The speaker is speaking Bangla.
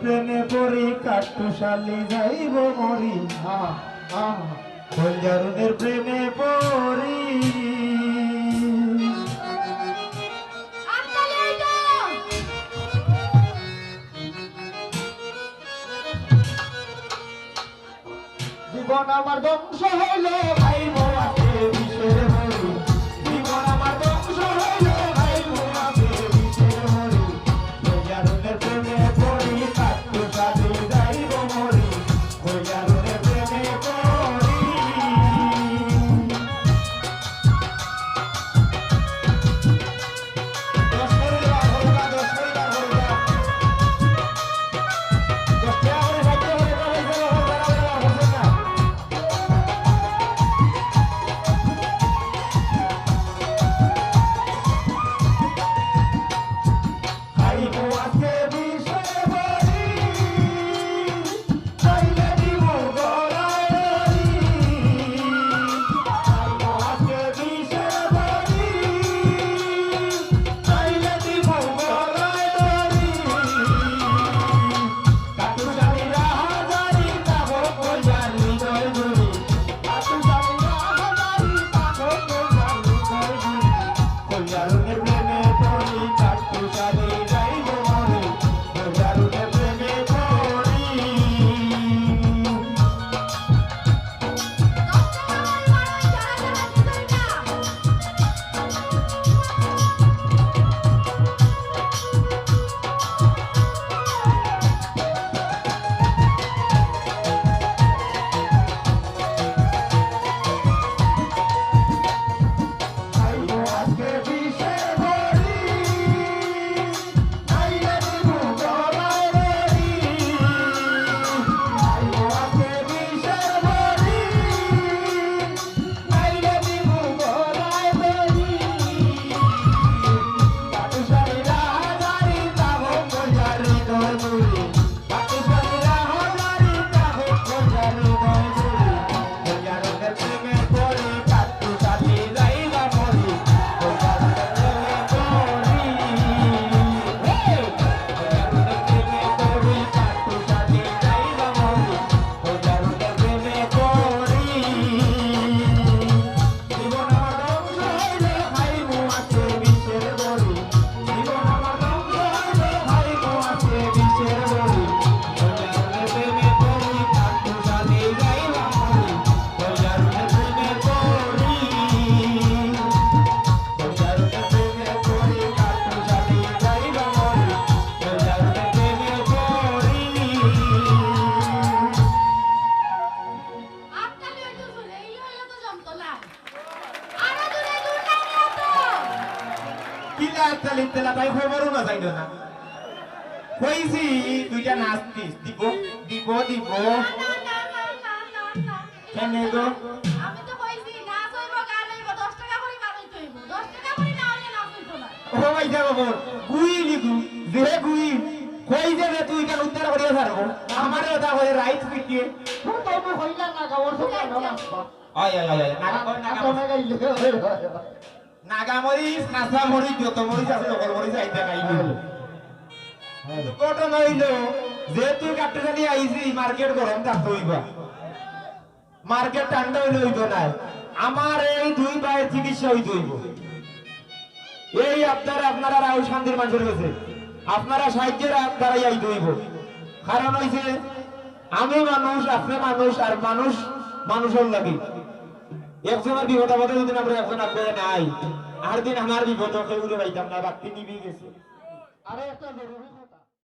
প্রেমে পড়ি কাটুশালি যাইব মরি কলজারুনের প্রেমে পড়ি জীবন আমার ধ্বংস হইলো ভাই বোয়াকে বিষের মরি জীবন আমার ধ্বংস হইলো ভাই বোয়াকে বিষের মরি কলজারুনের প্রেমে পড়ি কাটুশালি যাইব মরি কলজারুনের প্রেমে পড়ি তাই খবরও না যাইল না কইছি দুইটা নাচতিস দিব দিব দিব কেন গো আমি তো কইছি নাচ হইব গান হইব 10 টাকা করে বানাইতে হইব 10 টাকা করে না হলে নাচ হইতো না ও ভাই যাবো গুই লিখু যে গুই কই যাবে তুই কেন উত্তর করিয়া ছাড়বো আমারে ওটা হয়ে রাইট পিটিয়ে তো আমি হইলা না গাওর সঙ্গে না আয় আয় আয় নাগামরি কাঁচা মরি যত মরি আছে সকল মরি চাইতে খাইবি ঘটনা হইল যেহেতু কাটতে আইছি মার্কেট গরম থাকতে হইবা মার্কেট ঠান্ডা হইলে হইতো না আমার এই দুই ভাইয়ের চিকিৎসা হইতে হইব এই আপনারা রাও শান্তির মানুষের কাছে আপনারা সাহায্যের দ্বারাই আইতে হইব কারণ হইছে আমি মানুষ আপনি মানুষ আর মানুষ মানুষের লাগি একজনের বিপদ আপদে যদি আমরা একজন আপনারা নাই আর দিন আমার বিপদ কেউ পাইতাম না বাকি নিবি গেছে আরে একটা